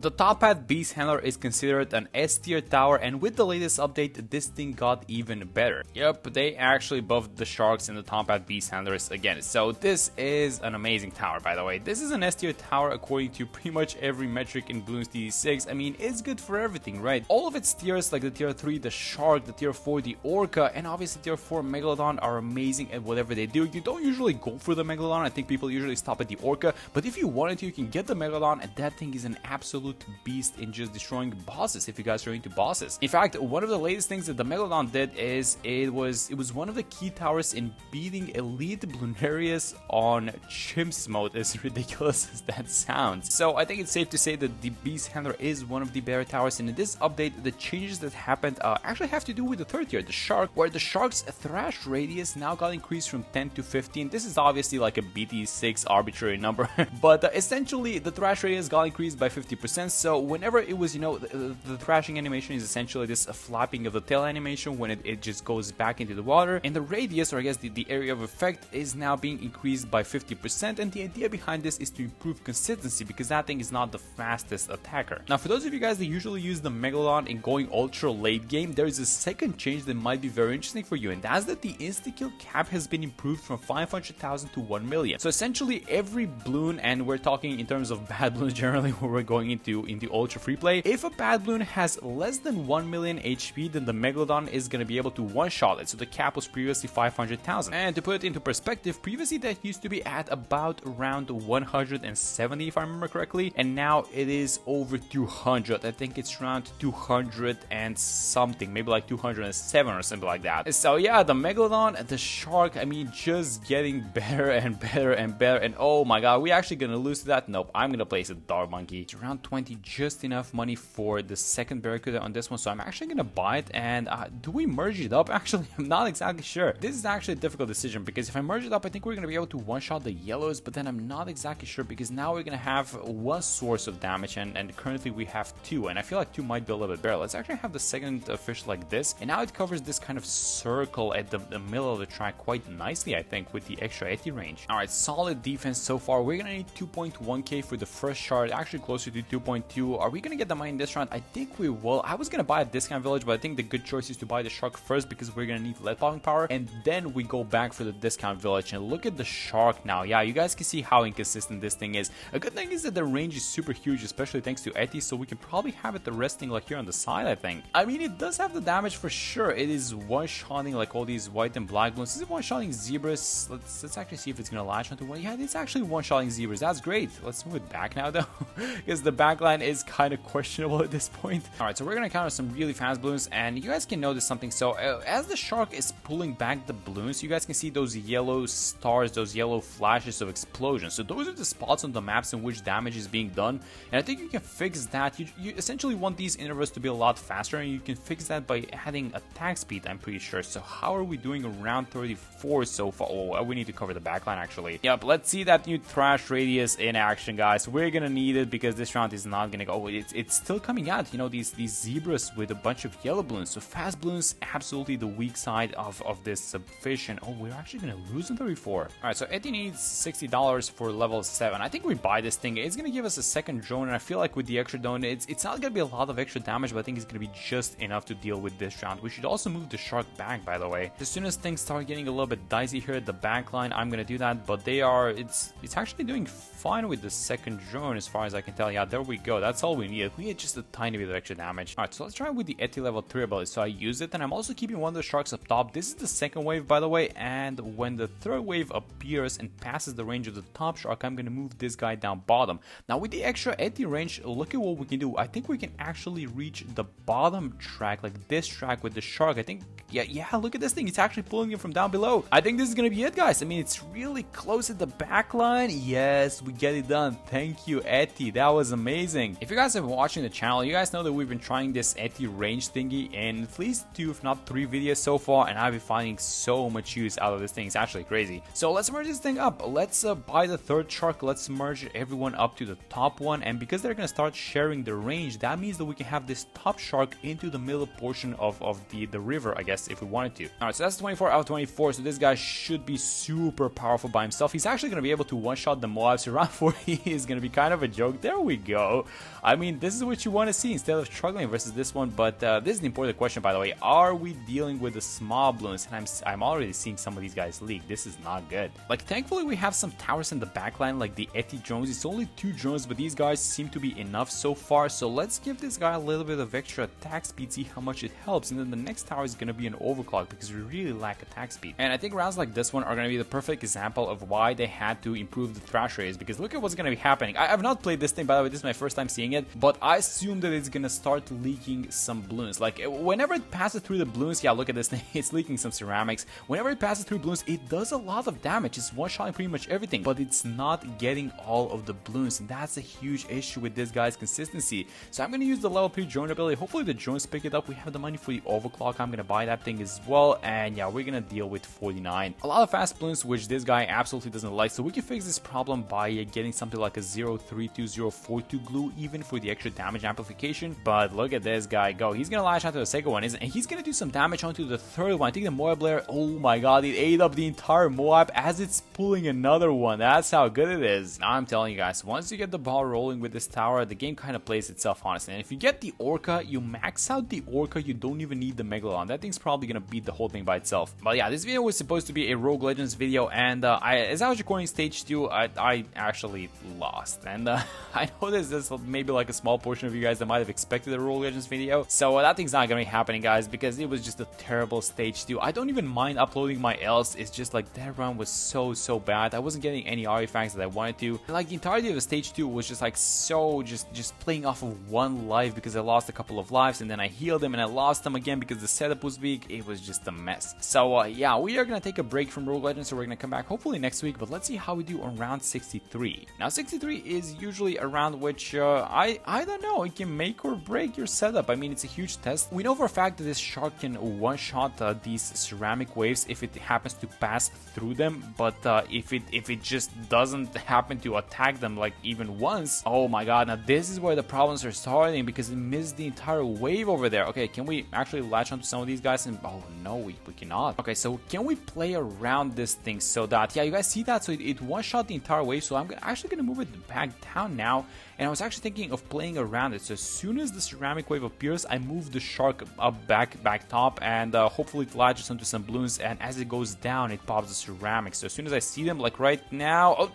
The top path Beast Handler is considered an S tier tower, and with the latest update, this thing got even better. Yep, they actually buffed the sharks and the top path Beast Handlers again. So this is an amazing tower, by the way. This is an S tier tower according to pretty much every metric in Bloons TD6. I mean, it's good for everything, right? All of its tiers, like the tier 3, the shark, the tier 4, the orca, and obviously tier 4 megalodon are amazing at whatever they do. You don't usually go for the megalodon. I think people usually stop at the orca, but if you wanted to, you can get the megalodon, and that thing is an absolute beast in just destroying bosses if you guys are into bosses. In fact, one of the latest things that the megalodon did is it was one of the key towers in beating elite Bloonarius on chimps mode, as ridiculous as that sounds. So I think it's safe to say that the Beast Handler is one of the better towers, and in this update the changes that happened actually have to do with the third tier, the shark, where the shark's thrash radius now got increased from 10 to 15. This is obviously like a BT6 arbitrary number but essentially the thrash radius got increased by 50%. So whenever it was, the thrashing animation is essentially this flapping of the tail animation when it just goes back into the water, and the radius, or I guess the area of effect, is now being increased by 50%, and the idea behind this is to improve consistency because that thing is not the fastest attacker. Now for those of you guys that usually use the megalodon in going ultra late game, there is a second change that might be very interesting for you, and that's that the insta-kill cap has been improved from 500,000 to 1 million. So essentially every bloon, and we're talking in terms of bad bloons generally where we're going into ultra free play, if a bad bloon has less than 1 million HP, then the megalodon is going to be able to one-shot it. So the cap was previously 500,000, and to put it into perspective, previously that used to be at about around 170 if I remember correctly, and now it is over 200. I think it's around 200 and something, maybe like 207 or something like that. So yeah, the megalodon, the shark, I mean, just getting better and better and better. And oh my god, we actually gonna lose to that? Nope, I'm gonna place a dog monkey. It's around 20, just enough money for the second barracuda on this one, so I'm actually gonna buy it. And do we merge it up? Actually, I'm not exactly sure. This is actually a difficult decision because if I merge it up, I think we're gonna be able to one-shot the yellows, but then I'm not exactly sure because now we're gonna have one source of damage, and currently we have two, and I feel like two might be a little bit better. Let's actually have the second fish like this, and now it covers this kind of circle at the middle of the track quite nicely, I think, with the extra 80 range. Alright, solid defense so far. We're gonna need 2.1k for the first shard, actually closer to 2.2. Are we gonna get the money in this round? I think we will. I was gonna buy a discount village, but I think the good choice is to buy the shark first because we're gonna need lead popping power, and then we go back for the discount village. And look at the shark now. Yeah, you guys can see how inconsistent this thing is. A good thing is that the range is super huge, especially thanks to Eti, so we can probably have it resting like here on the side, I think. I mean, it does have the damage for sure. It is one-shotting like all these white and black bloons. Is it one-shotting zebras? Let's actually see if it's gonna latch onto one. Yeah, it's actually one-shotting zebras. That's great. Let's move it back now though because the backline is kind of questionable at this point. Alright, so we're gonna counter some really fast bloons, and you guys can notice something. So as the shark is pulling back the bloons, you guys can see those yellow stars, those yellow flashes of explosion. So those are the spots on the maps in which damage is being done, and I think you can fix that. You essentially want these intervals to be a lot faster, and you can fix that by adding attack speed, I'm pretty sure. So how are we doing around 34 so far? Oh, we need to cover the backline actually. Yep, let's see that new thrash radius in action, guys. We're gonna need it because this round is not gonna go. It's still coming out, these zebras with a bunch of yellow bloons. So fast bloons, absolutely the weak side of this fish, and oh, we're actually gonna lose in 34. Alright, so Eti needs $60 for level 7. I think we buy this thing. It's gonna give us a second drone, and I feel like with the extra drone, it's not gonna be a lot of extra damage, but I think it's gonna be just enough to deal with this round. We should also move the shark back, by the way. As soon as things start getting a little bit dicey here at the back line, I'm gonna do that, but it's actually doing fine with the second drone as far as I can tell. Yeah, there we go. That's all we need. We need just a tiny bit of extra damage. Alright, so let's try with the Eti level 3 ability. So I use it, and I'm also keeping one of the sharks up top. This is the second wave, by the way, and when the third wave appears and passes the range of the top shark, I'm gonna move this guy down bottom. Now with the extra Eti range, look at what we can do. I think we can actually reach the bottom track, like this track with the shark. I think, yeah, look at this thing. It's actually pulling it from down below. I think this is gonna be it, guys. I mean, it's really close at the back line. Yes, we get it done. Thank you, Eti. That was amazing. If you guys have been watching the channel, you guys know that we've been trying this Eti range thingy in at least 2, if not 3 videos so far, and I've been finding so much use out of this thing. It's actually crazy. So let's merge this thing up. Let's buy the third shark. Let's merge everyone up to the top one, and because they're gonna start sharing the range, that means that we can have this top shark into the middle portion of the river, I guess, if we wanted to. Alright, so that's 24 out of 24, so this guy should be super powerful by himself. He's actually gonna be able to one-shot the Moabs. Round 40 is gonna be kind of a joke. There we go. So, I mean, this is what you want to see instead of struggling versus this one. But this is the important question, by the way. Are we dealing with the small Bloons? And I'm already seeing some of these guys leak. This is not good. Like, thankfully, we have some towers in the backline, like the Eti drones. It's only 2 drones, but these guys seem to be enough so far. So let's give this guy a little bit of extra attack speed, see how much it helps. And then the next tower is going to be an overclock because we really lack attack speed. And I think rounds like this one are going to be the perfect example of why they had to improve the thrash rates, because look at what's going to be happening. I have not played this thing, by the way. This is my first time seeing it, but I assume that it's going to start leaking some Bloons. Like, whenever it passes through the Bloons, yeah, look at this thing. It's leaking some ceramics. Whenever it passes through Bloons, it does a lot of damage. It's one-shotting pretty much everything, but it's not getting all of the Bloons, and that's a huge issue with this guy's consistency. So I'm going to use the level 3 drone ability. Hopefully the drones pick it up. We have the money for the overclock. I'm going to buy that thing as well, and yeah, we're going to deal with 49. A lot of fast Bloons, which this guy absolutely doesn't like, so we can fix this problem by getting something like a 032-042 glue, even for the extra damage amplification. But look at this guy go. He's going to lash onto the second one, and he's going to do some damage onto the third one. I think the Moab layer, oh my god, it ate up the entire Moab as it's pulling another one. That's how good it is. Now I'm telling you guys, once you get the ball rolling with this tower, the game kind of plays itself, honestly. And if you get the Orca, you max out the Orca, you don't even need the Megalon. That thing's probably going to beat the whole thing by itself. But yeah, this video was supposed to be a Rogue Legends video, and as I was recording stage 2, I actually lost. And I know there's maybe like a small portion of you guys that might have expected a Rogue Legends video, so that thing's not going to be happening, guys, because it was just a terrible stage 2. I don't even mind uploading my Ls. It's just like that run was so bad. I wasn't getting any artifacts that I wanted to. And like the entirety of the stage 2 was just like so just playing off of one life, because I lost a couple of lives and then I healed them and I lost them again because the setup was weak. It was just a mess. So yeah, we are going to take a break from Rogue Legends, so we're going to come back hopefully next week, but let's see how we do on round 63. Now 63 is usually a round which I don't know, it can make or break your setup. I mean, it's a huge test. We know for a fact that this shark can one-shot these ceramic waves if it happens to pass through them, but if it just doesn't happen to attack them like even once, oh my god, now this is where the problems are starting, because it missed the entire wave over there. Okay, can we actually latch onto some of these guys? And oh no, we cannot. Okay, so can we play around this thing so that, yeah, you guys see that? So it one-shot the entire wave, so I'm actually going to move it back down now. And I was actually thinking of playing around it. So as soon as the ceramic wave appears, I move the shark up back top, and hopefully it latches onto some Bloons, and as it goes down, it pops the ceramics. So as soon as I see them, like right now, oh,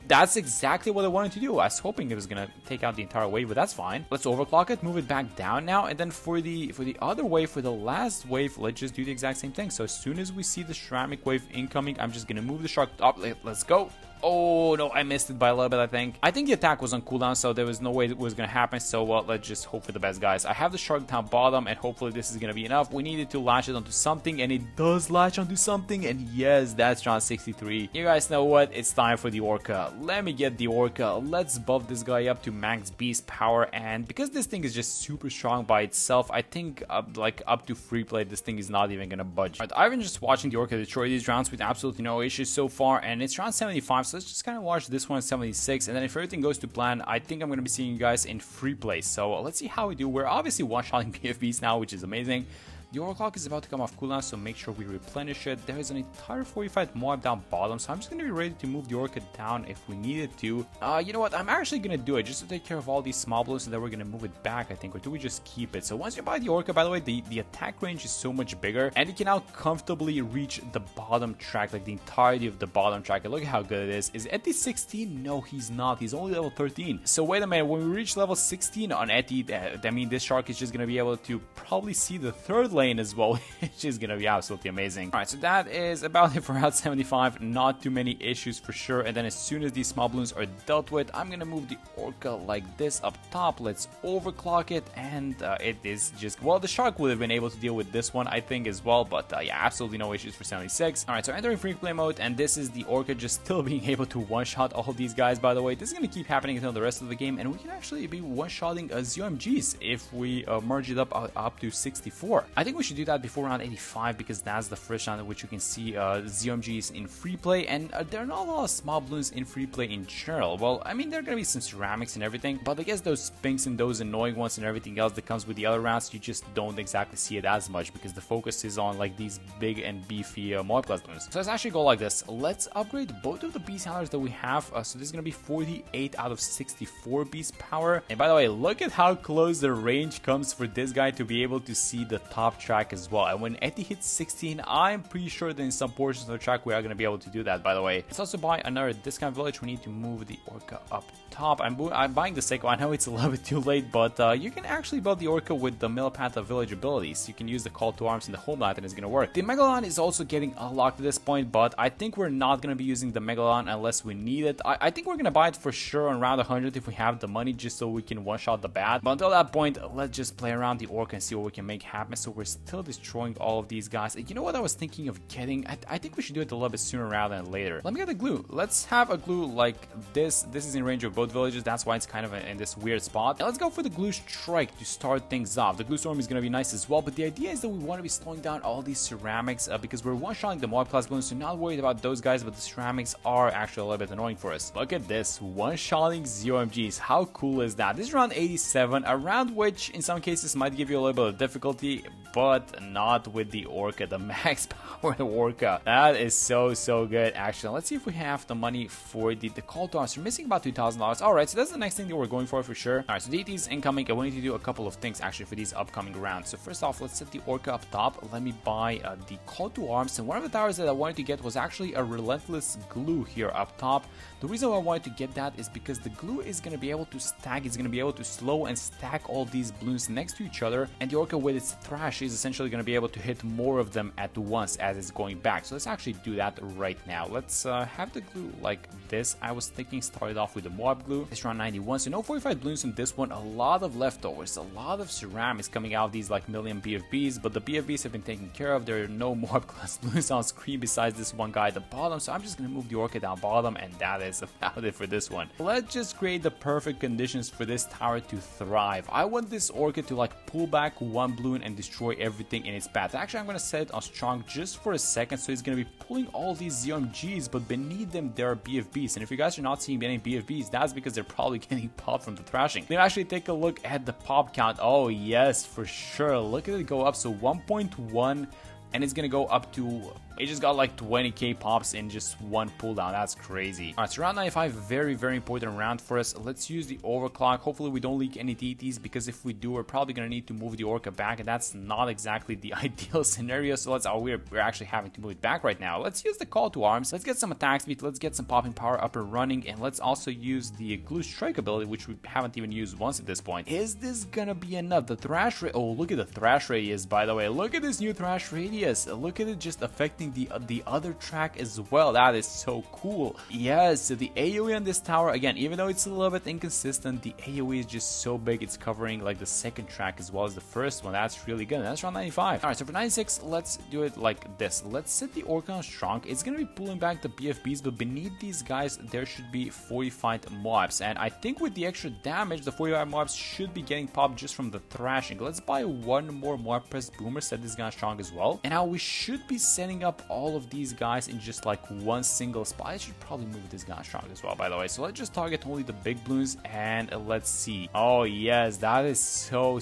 that's exactly what I wanted to do. I was hoping it was gonna take out the entire wave, but that's fine. Let's overclock it, move it back down now, and then for the other wave, for the last wave, let's just do the exact same thing. So as soon as we see the ceramic wave incoming, I'm just gonna move the shark up. Let's go. Oh no, I missed it by a little bit, I think. I think the attack was on cooldown, so there was no way it was going to happen. So let's just hope for the best, guys. I have the shark down bottom, and hopefully this is going to be enough. We needed to latch it onto something, and it does latch onto something. And yes, that's round 63. You guys know what? It's time for the Orca. Let me get the Orca. Let's buff this guy up to max beast power. And because this thing is just super strong by itself, I think like up to free play, this thing is not even going to budge. Right, I've been just watching the Orca destroy these rounds with absolutely no issues so far, and it's round 75. So let's just kind of watch this one at 76, and then if everything goes to plan, I think I'm going to be seeing you guys in free play. So let's see how we do. We're obviously one-shotting PFBs now, which is amazing. The overclock is about to come off cooldown, so make sure we replenish it. There is an entire 45 Moab down bottom, so I'm just going to be ready to move the Orca down if we needed to. You know what? I'm actually going to do it just to take care of all these small Bloons, and then we're going to move it back, I think. Or do we just keep it? So once you buy the Orca, by the way, the attack range is so much bigger, and it can now comfortably reach the bottom track, like the entirety of the bottom track. And look at how good it is. Is Eti 16? No, he's not. He's only level 13. So wait a minute. When we reach level 16 on Eti, I mean, this shark is just going to be able to probably see the third lane as well, which is gonna be absolutely amazing. Alright, so that is about it for round 75. Not too many issues for sure. And then as soon as these small Bloons are dealt with, I'm gonna move the Orca like this up top. Let's overclock it, and it is just, well, the shark would have been able to deal with this one, I think, as well. But yeah, absolutely no issues for 76. Alright, so entering free play mode, and this is the Orca just still being able to one-shot all of these guys, by the way. This is gonna keep happening until the rest of the game, and we can actually be one-shotting ZOMGs if we merge it up to 64. I think think we should do that before round 85 because that's the first round in which you can see ZOMGs in free play, and there are not a lot of small balloons in free play in general. Well, I mean, there are going to be some ceramics and everything, but I guess those spinks and those annoying ones and everything else that comes with the other rounds, you just don't exactly see it as much because the focus is on like these big and beefy mob class balloons. So let's actually go like this. Let's upgrade both of the beast handlers that we have. So this is going to be 48 out of 64 beast power. And by the way, look at how close the range comes for this guy to be able to see the top track as well. And when Eti hits 16, I'm pretty sure that in some portions of the track we are going to be able to do that, by the way. Let's also buy another discount village. We need to move the Orca up top. I'm buying the Seiko. I know it's a little bit too late, but you can actually build the Orca with the Millipantha village abilities. You can use the call to arms in the homeland and it's going to work. The Megalon is also getting unlocked at this point, but I think we're not going to be using the Megalon unless we need it. I think we're going to buy it for sure on round 100 if we have the money, just so we can one-shot the bat. But until that point, let's just play around the Orca and see what we can make happen. So we're still destroying all of these guys. You know what I was thinking of getting? I think we should do it a little bit sooner rather than later. Let me get a glue. Let's have a glue like this. This is in range of both villages. That's why it's kind of in this weird spot. And let's go for the glue strike to start things off. The glue storm is going to be nice as well, but the idea is that we want to be slowing down all these ceramics because we're one-shotting the mob class balloons, so not worried about those guys, but the ceramics are actually a little bit annoying for us. Look at this, one-shotting ZOMGs. How cool is that? This is round 87, a round which in some cases might give you a little bit of difficulty, but not with the Orca, the max power Orca. That is so good, actually. Let's see if we have the money for the call to arms. We're missing about $2,000. Alright, so that's the next thing that we're going for sure. Alright, so DT is incoming, and we need to do a couple of things actually for these upcoming rounds. So first off, let's set the Orca up top. Let me buy the call to arms, and one of the towers that I wanted to get was actually a relentless glue here up top. The reason why I wanted to get that is because the glue is going to be able to stack, it's going to be able to slow and stack all these balloons next to each other, and the Orca with its thrash is essentially going to be able to hit more of them at once as it's going back. So let's actually do that right now. Let's have the glue like this. I was thinking started off with the mob glue. It's round 91, so no 45 balloons in this one. A lot of leftovers, a lot of ceramics coming out of these like million BFBs, but the BFBs have been taken care of. There are no mob class balloons on screen besides this one guy at the bottom, so I'm just going to move the Orca down bottom, and that is about it for this one. Let's just create the perfect conditions for this tower to thrive. I want this Orca to like pull back one balloon and destroy everything in its path. Actually, I'm going to set it on strong just for a second, so it's going to be pulling all these ZOMGs, but beneath them there are BFBs, and if you guys are not seeing any BFBs, that's because they're probably getting popped from the thrashing. Then actually take a look at the pop count. Oh yes, for sure. Look at it go up. So 1.1, and it's gonna go up to, it just got like 20k pops in just one pull down. That's crazy. Alright, so round 95, very important round for us. Let's use the overclock. Hopefully we don't leak any DTs, because if we do, we're probably gonna need to move the Orca back, and that's not exactly the ideal scenario. So let's, we're actually having to move it back right now. Let's use the call to arms. Let's get some attack speed. Let's get some popping power up and running, and let's also use the glue strike ability, which we haven't even used once at this point. Is this gonna be enough? The thrash rate, oh, look at the thrash radius, by the way. Look at this new thrash radius. Look at it just affecting the other track as well. That is so cool. Yes, so the AoE on this tower, again, even though it's a little bit inconsistent, the AoE is just so big. It's covering like the second track as well as the first one. That's really good. That's round 95. Alright, so for 96, let's do it like this. Let's set the Orca on strong. It's gonna be pulling back the BFBs, but beneath these guys there should be 45 mobs, and I think with the extra damage, the 45 mobs should be getting popped just from the thrashing. Let's buy one more mob press boomer, set this guy on strong as well, and now we should be setting up all of these guys in just like one single spot. I should probably move this guy on strong as well, by the way. So let's just target only the big balloons, and let's see. Oh yes, that is so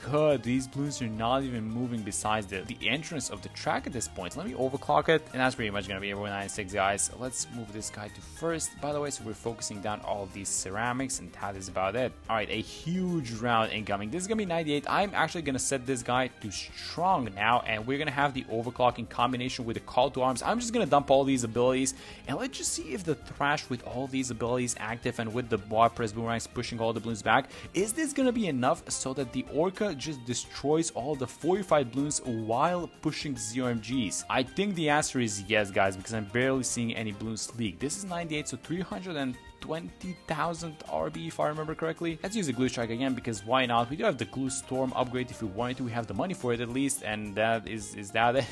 good. These balloons are not even moving besides the entrance of the track at this point. Let me overclock it, and that's pretty much gonna be everyone 96, guys. Let's move this guy to first, by the way, so we're focusing down all of these ceramics, and that is about it. Alright, a huge round incoming. This is gonna be 98. I'm actually gonna set this guy to strong now, and we're gonna have the overclock in combination with the call to arms. I'm just gonna dump all these abilities, and let's just see if the thrash with all these abilities active and with the bar press boomerangs pushing all the balloons back, is this gonna be enough so that the Orca just destroys all the 45 balloons while pushing ZOMGs? I think the answer is yes, guys, because I'm barely seeing any balloons leak. This is 98, so 320,000 RB if I remember correctly. Let's use the glue strike again, because why not? We do have the glue storm upgrade if we wanted to. We have the money for it at least, and that is that it.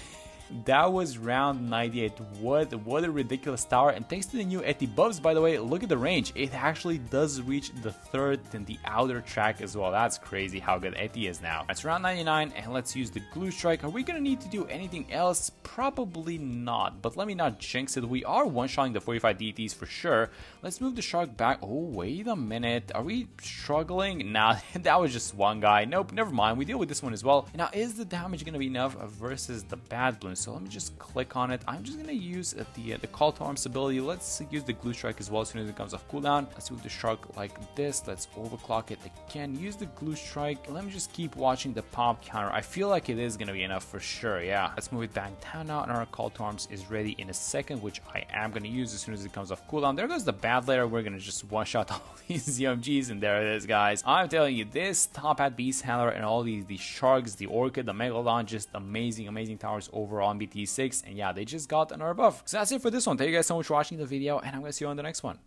That was round 98. What a ridiculous tower. And thanks to the new Eti buffs, by the way, look at the range. It actually does reach the third and the outer track as well. That's crazy how good Eti is now. That's round 99, and let's use the glue strike. Are we gonna need to do anything else? Probably not, but let me not jinx it. We are one-shotting the 45 DTs for sure. Let's move the shark back. Oh, wait a minute. Are we struggling? Nah, that was just one guy. Nope, never mind. We deal with this one as well. Now, is the damage gonna be enough versus the bad balloon? So let me just click on it. I'm just gonna use the call to arms ability. Let's use the glue strike as well as soon as it comes off cooldown. Let's move the shark like this. Let's overclock it again. Use the glue strike. Let me just keep watching the pop counter. I feel like it is gonna be enough for sure. Yeah, let's move it back down now, and our call to arms is ready in a second, which I am gonna use as soon as it comes off cooldown. There goes the bad layer. We're gonna just one shot all these UMGs, and there it is, guys. I'm telling you, this top hat beast handler and all these sharks, the Orca, the Megalodon, just amazing towers overall on BT6. And yeah, they just got another buff. So that's it for this one. Thank you guys so much for watching the video, and I'm gonna see you on the next one.